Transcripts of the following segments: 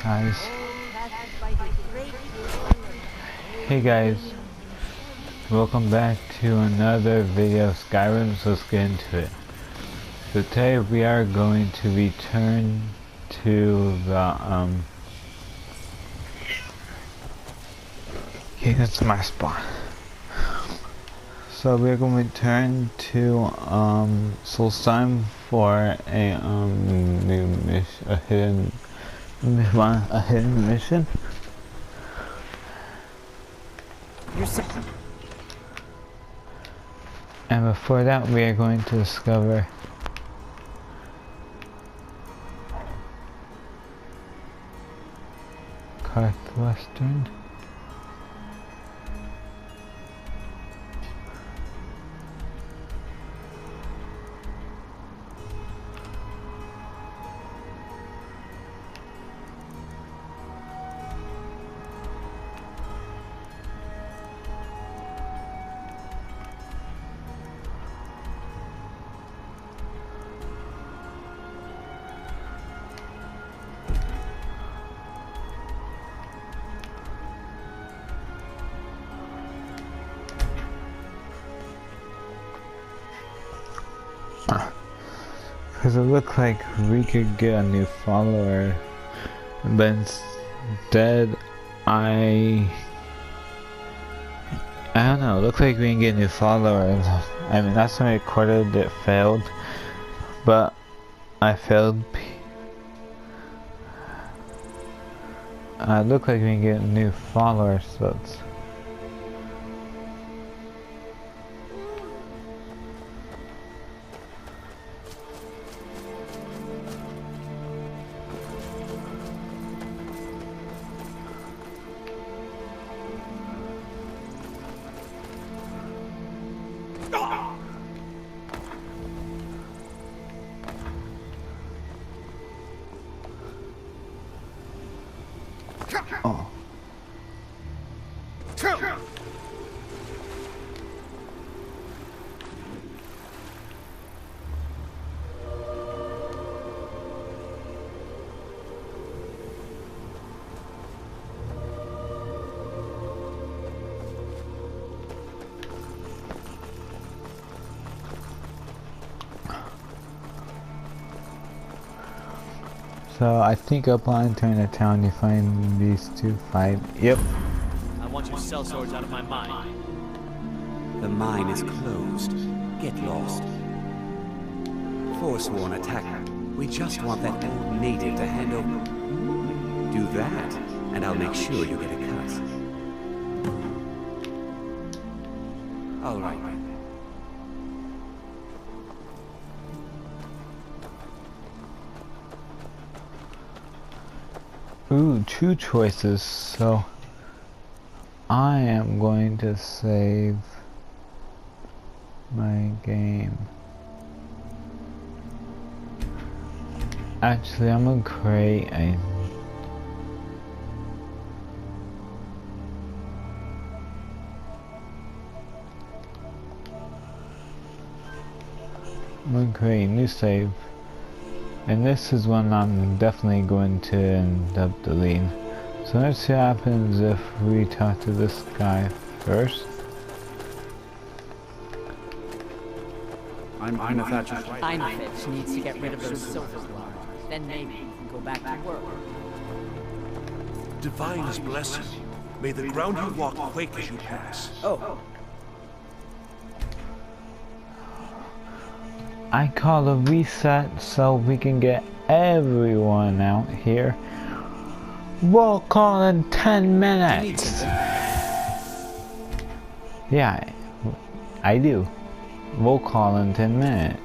Guys. Hey guys, welcome back to another video of Skyrim, so let's get into it. So today we are going to return to the okay, that's my spot. So we're going to return to Solstheim for a new mission, a hidden mission. And before that, we are going to discover Western. Because it looked like we could get a new follower, but instead I don't know, it looked like we didn't get a new follower. I mean, last time I recorded it failed, but I failed. It looked like we didn't get a new follower, so it's oh. So I think upon entering the town you find these two fight. Yep. I want you to sell swords out of my mine. The mine is closed. Get lost. Forsworn attack. We just want that old native to hand over. Do that, and I'll make sure you get a cut. All right. Ooh, two choices, so I am going to save my game. Actually, I'm gonna create a new save. And this is one I'm definitely going to end up deleting. So let's see what happens if we talk to this guy first. I'm Thatcher's right. Einfitch needs to get rid of those silver blocks. Then maybe we can go back to work. Divine is blessing. May the ground you walk quake as you pass. Oh. I call a reset so we can get everyone out here. We'll call in 10 minutes. Yeah, I do. We'll call in 10 minutes.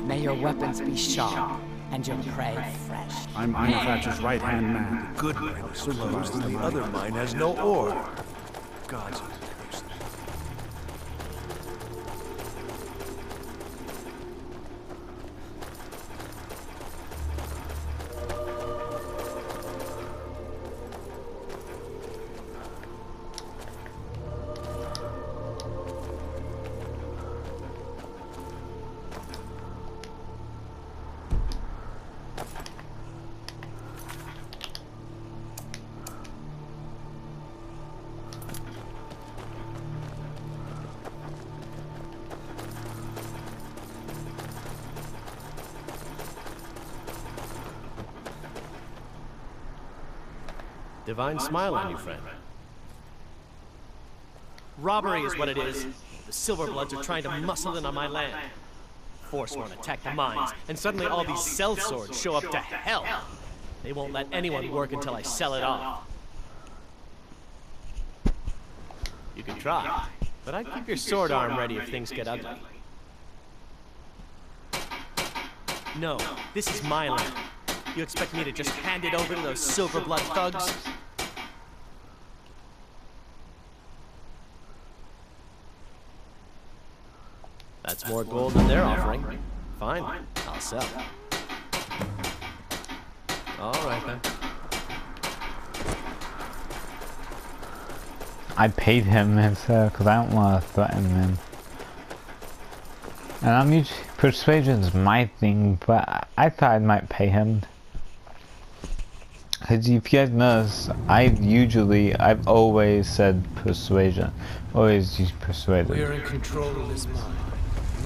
May your weapons be sharp and your prey fresh. I'm Thatcher's right-hand man. The good mine is closed and the other mine has no ore. God's curse. Divine smile on you, friend. Robbery is what it is. The Silverbloods are trying to muscle in on my land. Forsworn attack the mines, and suddenly all these sellswords show up to hell. They won't let anyone work until I sell it off. You can try, but I'd keep your sword arm ready if things get ugly. No, this is my land. You expect me to just hand it over to those Silverblood thugs? That's more gold than they're offering. Fine, I'll sell. All right then. I paid him instead because I don't want to threaten him. And I'm usually, persuasion's my thing, but I thought I might pay him. Because if you guys notice, I've always said persuasion. Always use persuasion. We're in control of this mine.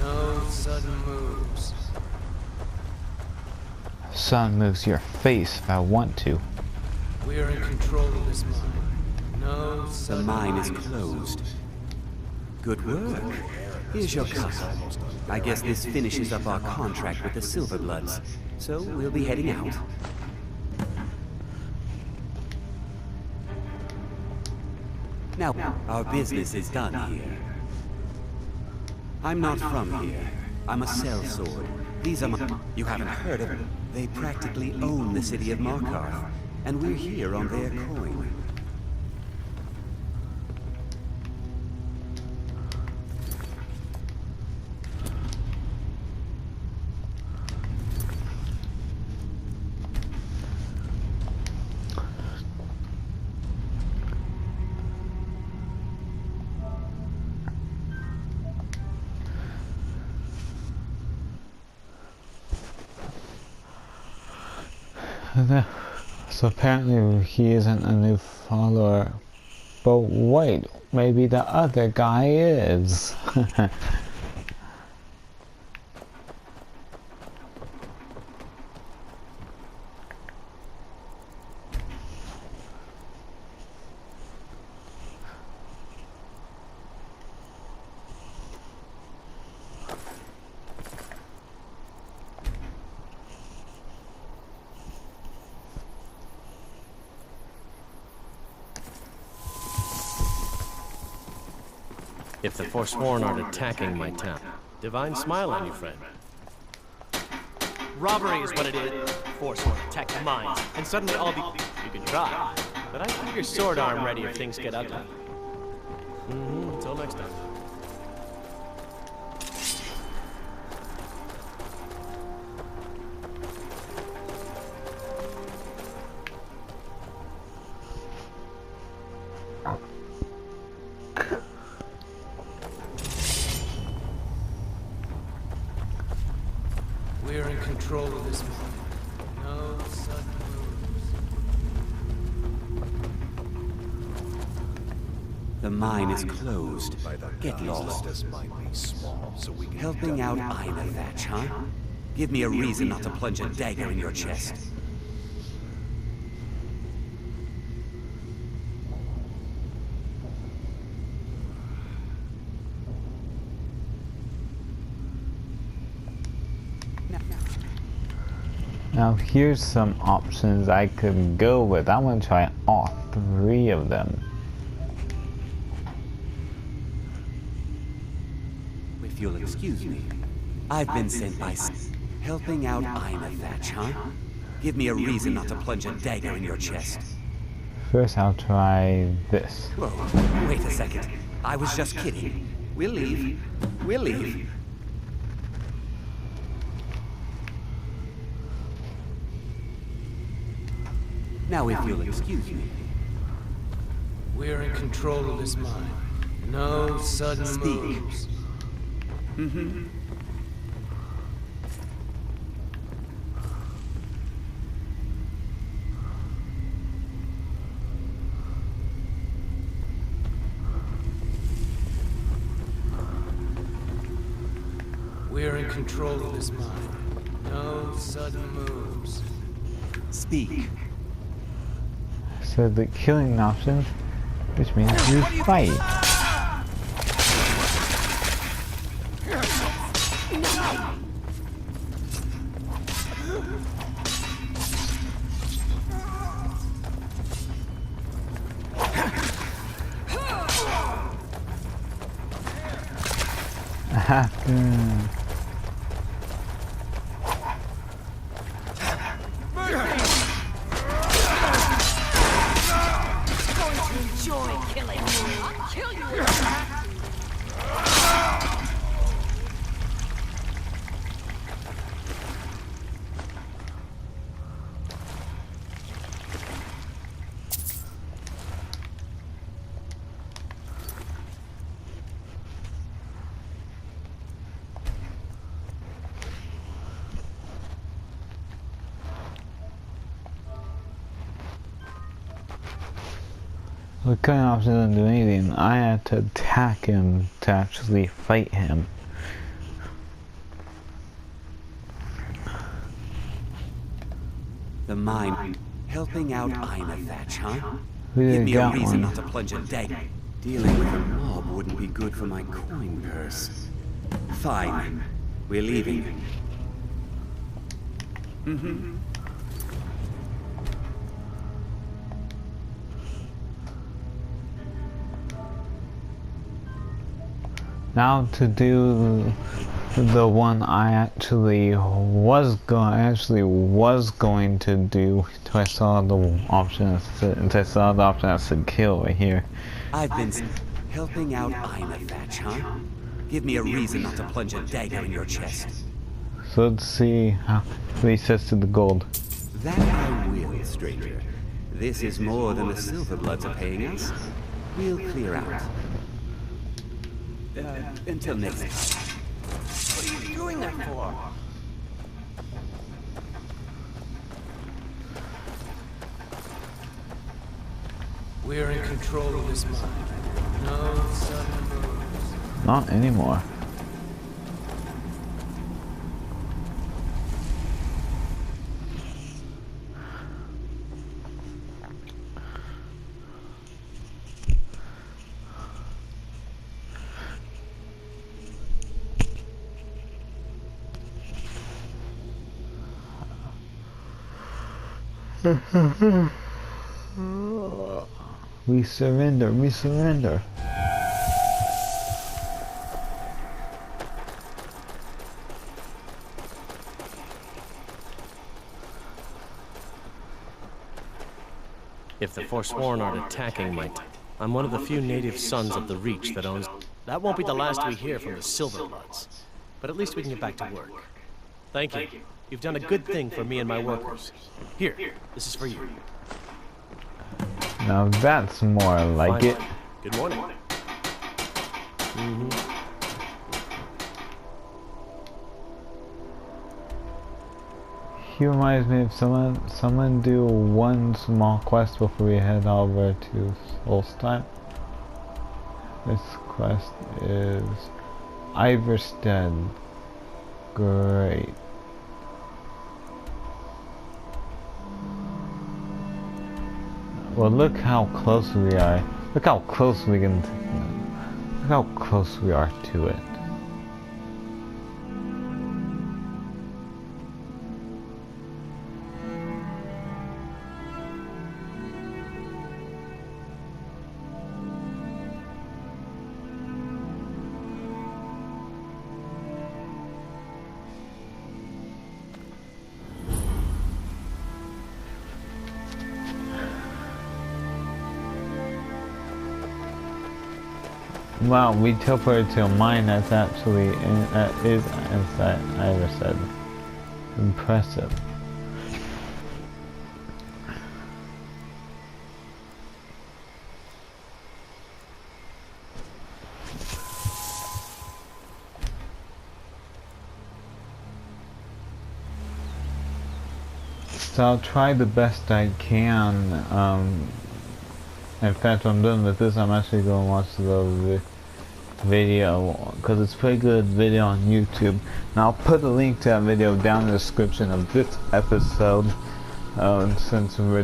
No sudden moves. Sun moves your face if I want to. We're in control of this mine. No The sudden mine is moves. closed. Good work. Here's your cut. I guess this finishes up our contract with the Silverbloods, so we'll be heading out. Now, our business is done here. I'm not from here. I'm a sellsword. These are my... You haven't heard of them. They practically own the city of Markarth, and we're here on their coin. So apparently he isn't a new follower. But wait, maybe the other guy is. If the Forsworn aren't attacking my town. Divine smile on you, friend. Robbery is what it is. Forsworn attack the mines, and suddenly all the... You can try, but I keep your sword arm ready if things get ugly. Until next time. We're in control of this mine. No sudden moves. The mine is closed. Get lost. This might be small, so we can... Helping out Ina Thatch, huh? Give me a reason not to plunge a dagger in your chest. Now here's some options I could go with. I want to try all three of them. If you'll excuse me, I've been sent by helping out Ina Thatch, huh? Give me a reason not to plunge a dagger in your chest. First I'll try this. Whoa, wait a second. I was just kidding. We'll leave. We'll leave. Now if you'll excuse me. We're in control of this mine. No sudden moves. We're in control of this mine. No sudden moves. Speak. So the killing options, which means you fight. The killing option doesn't do anything. I had to attack him to actually fight him. The mine. Helping out Thatch, huh? We Give didn't me a got reason one. not to plunge a dagger. Dealing with a mob wouldn't be good for my coin purse. Fine. We're leaving. Now to do the one I actually was going to do until I saw the option that said kill right here. I've been helping out Thatch, huh? Give me a reason not to plunge a dagger in your chest. So let's see how what he says to the gold. That I will, stranger. This is more than the Silverbloods are paying us. We'll clear out. Until next time. What are you doing that for? We are in control of this mine. No sudden moves. Not anymore. We surrender, we surrender. If the Forsworn aren't attacking I'm one of the few native sons of the Reach that owns... That won't be the last we hear from the Silverbloods. But at least we can get back to work. Thank you. You've done a good thing for me and my workers. Here, this is for you. Now that's more like it. Good morning. He reminds me of someone do one small quest before we head over to Solstein. This quest is Iverstead. Great. Well, look how close we are. Look how close we can. Look how close we are to it. Wow, we teleported to a mine that's actually is inside Iverstead. Impressive. So I'll try the best I can. In fact, when I'm done with this, I'm actually going to watch the video because it's a pretty good video on YouTube. And I'll put a link to that video down in the description of this episode. since we're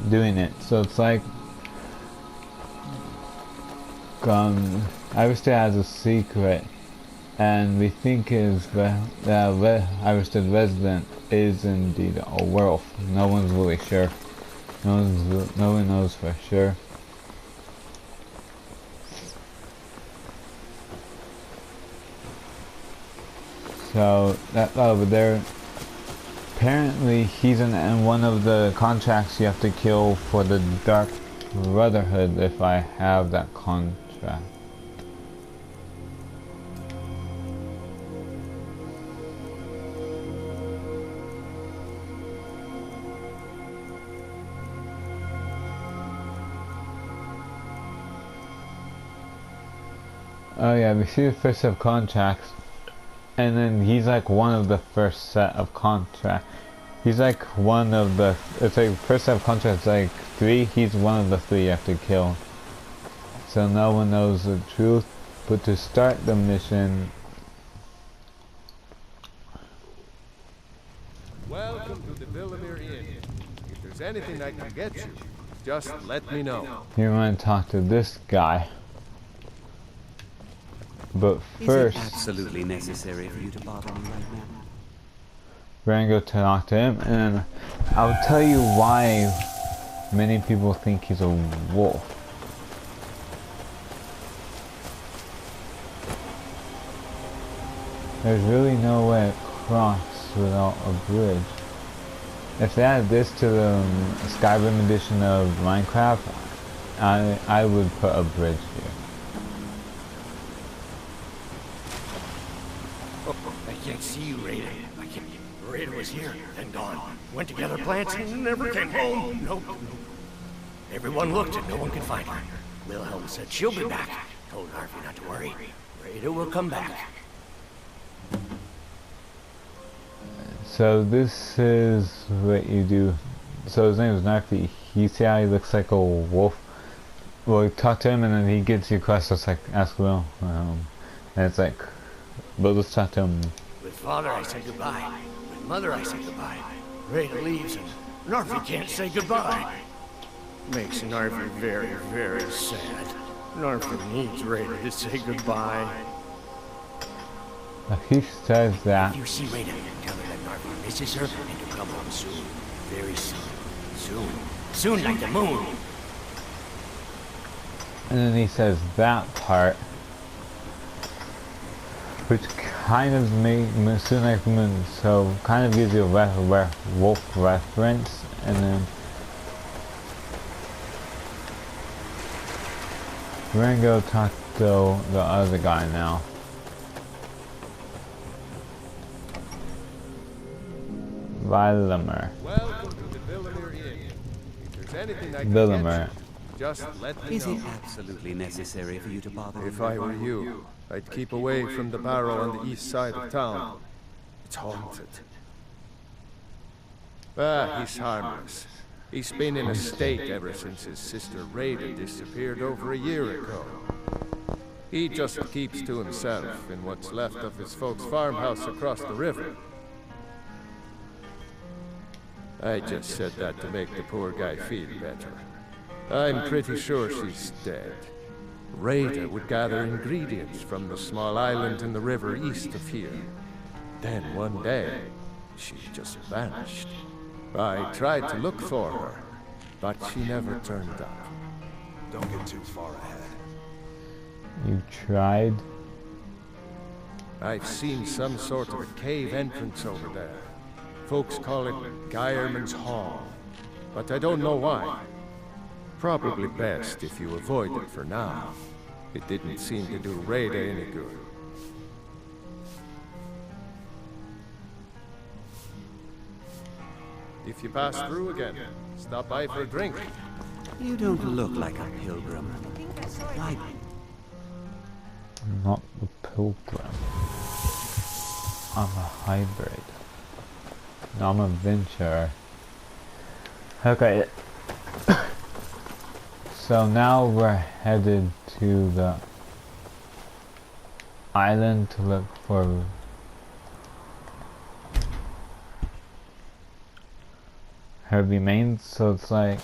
doing it. So it's like Iverstead has a secret, and we think Iverstead resident is indeed a werewolf. No one's really sure. No one knows for sure. So that over there, apparently he's in one of the contracts you have to kill for the Dark Brotherhood if I have that contract. Oh yeah, we see the first set of contracts, and then he's like one of the first set of contracts. He's like one of the, it's like first set of contracts like 3, he's one of the 3 you have to kill. So no one knows the truth, but to start the mission... Welcome to the Villamere Inn. If there's anything I can get you, just let me know. You want to talk to this guy. But first... Is it absolutely necessary for you to bother me right now? We're gonna go talk to him, and I'll tell you why many people think he's a wolf. There's really no way across without a bridge. If they added this to the Skyrim edition of Minecraft, I would put a bridge here. I can't see you, Reyda. I can't. Reyda was here, then gone. Went to gather plants and never came home. Nope. Everyone looked and no one could find her. Wilhelm said she'll be back. Told Harvey not to worry. Reyda will come back. So this is what you do. So his name is Narfi. You see how he looks like a wolf? Well, you talk to him and then he gives you questions like ask Will. And it's like, but let's talk to him. With Father I say goodbye. With Mother I say goodbye. Reyda leaves and Narfi can't say goodbye. Makes Narfi very, very sad. Narfi needs Reyda to say goodbye. He says that. If you see Reyda, tell her that Narfi misses her and to come home soon. Very soon. Soon. Soon like the moon. And then he says that part, which kind of makes soon like the moon, so kind of gives you a wolf reference, and then we're gonna go talk to the other guy now. Villamere. Welcome to the Villamere Inn. If there's anything I can Villamere. get you, just let me Is it know. absolutely necessary for you to bother me? If I were you, I'd keep away from the barrow on the east side of town. It's haunted. Ah, he's harmless. He's been in a state ever since his sister Reyda disappeared over a year ago. He just keeps to himself in what's left of his folks' farmhouse across the river. I just said that to make the poor guy feel better. I'm pretty sure she's dead. Reyda would gather ingredients from the small island in the river east of here. Then one day, she just vanished. I tried to look for her, but she never turned up. Don't get too far ahead. You tried? I've seen some sort of a cave entrance over there. Folks call it Geierman's Hall, but I don't know why. Probably best if you avoid it for now. It didn't seem to do Reyda any good. If you pass through again, stop by for a drink. You don't look like a pilgrim. Why? I'm not a pilgrim. I'm a hybrid. No, I'm a venturer. Okay. So now we're headed to the island to look for her remains, so it's like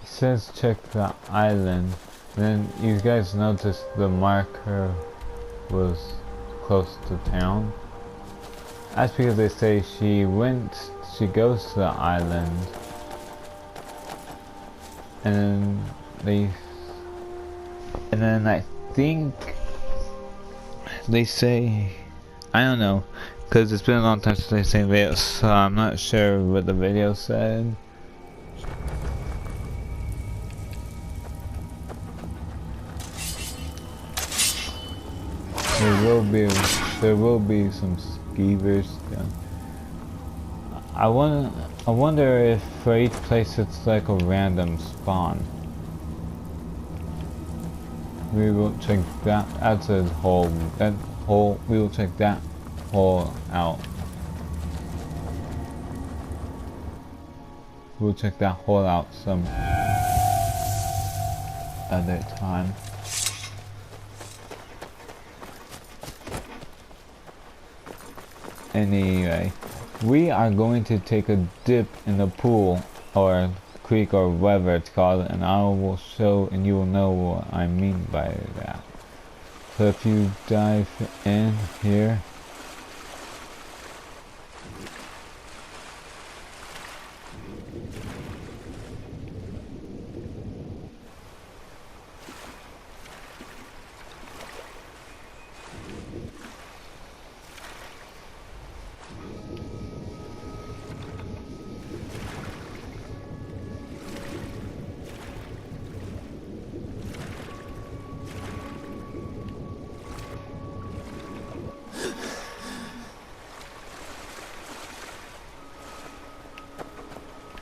it says check the island. Then you guys noticed the marker was close to town. That's because they say she goes to the island, and then I think they say, I don't know, because it's been a long time since I've seen videos, so I'm not sure what the video said. There will be some skeevers down. I wonder if for each place it's like a random spawn. We will check that. That's a hole. That hole. We will check that hole out. We'll check that hole out some other time. Anyway, we are going to take a dip in the pool or creek or whatever it's called, and I will show and you will know what I mean by that. So if you dive in here,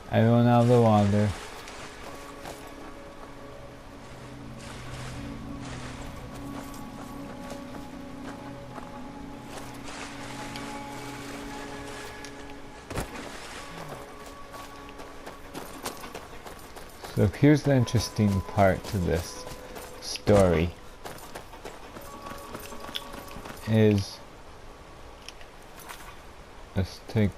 everyone out of the water. So here's the interesting part to this story. Let's take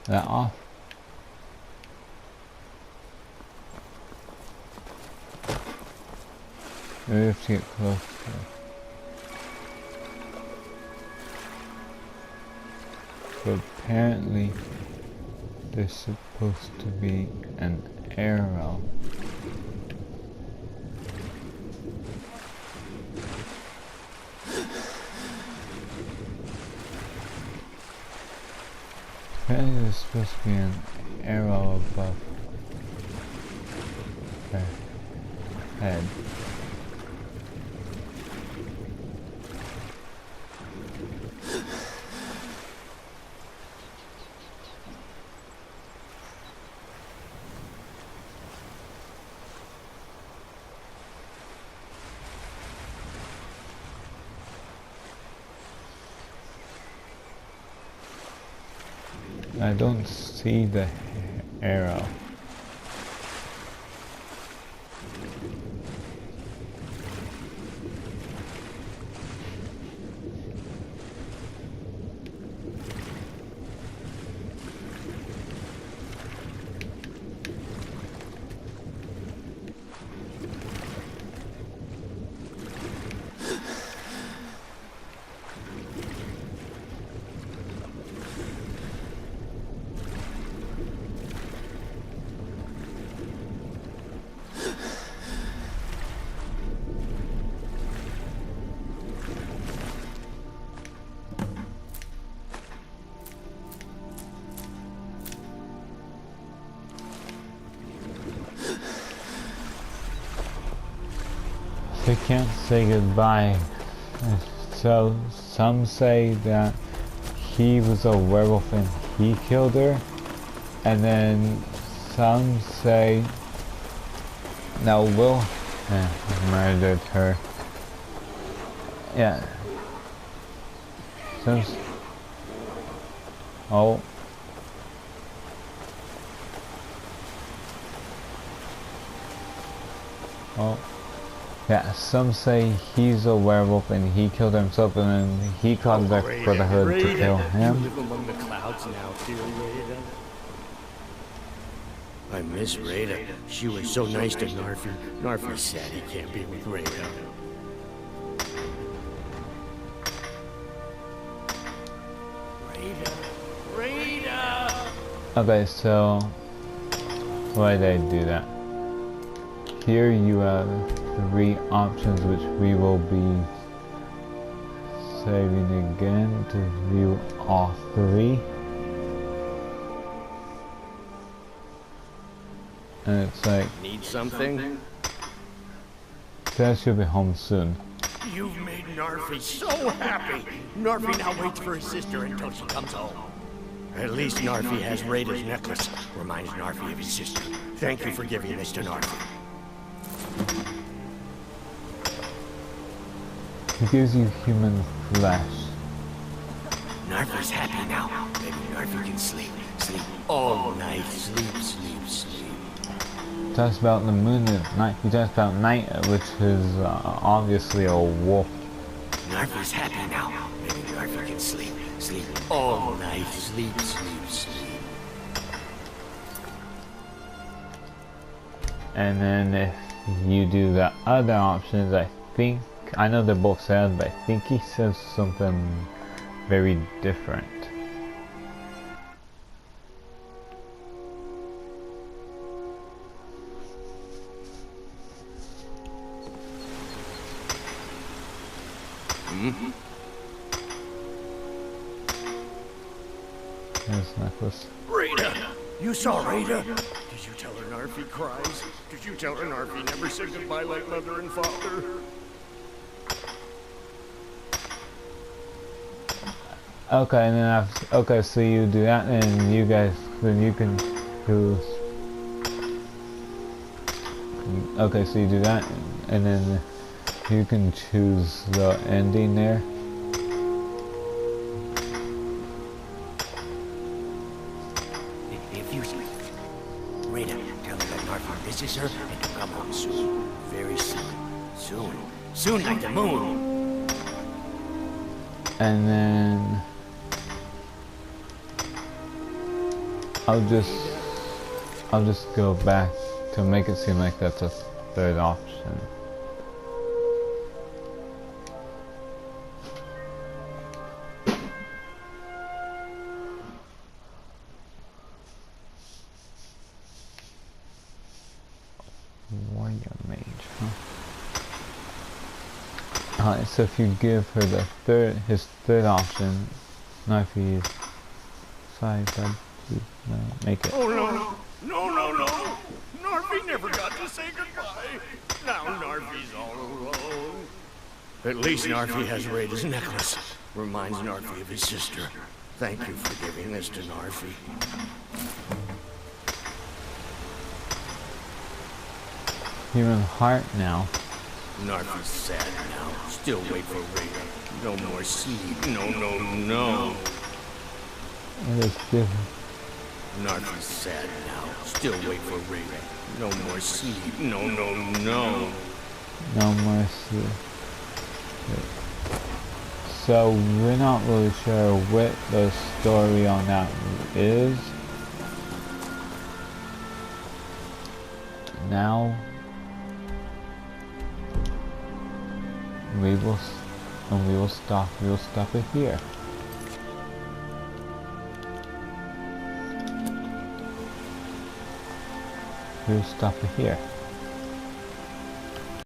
that off. We have to get close to it. So apparently there's supposed to be an arrow. Apparently there's supposed to be an arrow above her head. I don't see the arrow. They can't say goodbye. So some say that he was a werewolf and he killed her, and then some say that Will murdered her. Yeah. Some. Oh. Oh. Yeah, some say he's a werewolf and he killed himself and then he called the Brotherhood to kill him. You live among the clouds now, dear Reyda. I miss Reyda. She was so nice to Narfi. Narfi's sad he can't be with Reyda. Reyda! Okay, so why did I do that? Here you have 3 options which we will be saving again to view all 3. And it's like, Need something? Dad should be home soon. You've made Narfi so happy! Narfi now waits for his sister until she comes home. At least Narfi has Reyda's necklace. Reminds Narfi of his sister. Thank you for giving this to Narfi. He gives you human flesh. Narfi's happy now. Maybe Narfi can sleep. Sleep all night. Sleep, sleep, sleep. Talks about the moon at night. He talks about night, which is obviously a wolf. Narfi's happy now. Maybe Narfi can sleep. Sleep all night. Sleep, sleep, sleep. And then if you do the other options, I know they're both sad, but I think he says something very different. His necklace. Reyda! You saw Reyda? Did you tell her Narfi cries? Did you tell her Narfi never said goodbye like mother and father? Okay, and then okay, so you do that, and you guys, then you can choose. Okay, so you do that, and then you can choose the ending there. If you Reyda, tell her that Narfi misses her and to come home soon. Very soon. Soon. Soon like the moon. And then I'll just go back to make it seem like that's a 3rd option. Warrior mage, huh? Alright, so if you give her his third option, Narfi is sorry, bud. No, make it. Oh no! No! Narfi never got to say goodbye. Now Narfi's all alone. At least Narfi has Reyda's necklace. Reminds Narfi of his sister. Thank you for giving this to Narfi. Human heart now. Narfi's sad now. Still wait for Reyda. No more sleep. No. It is different. Narfi's sad now. Still wait for Reyda. No more sleep. No. No more sleep. So we're not really sure what the story on that is. Now we will stop it here. We'll stop it here.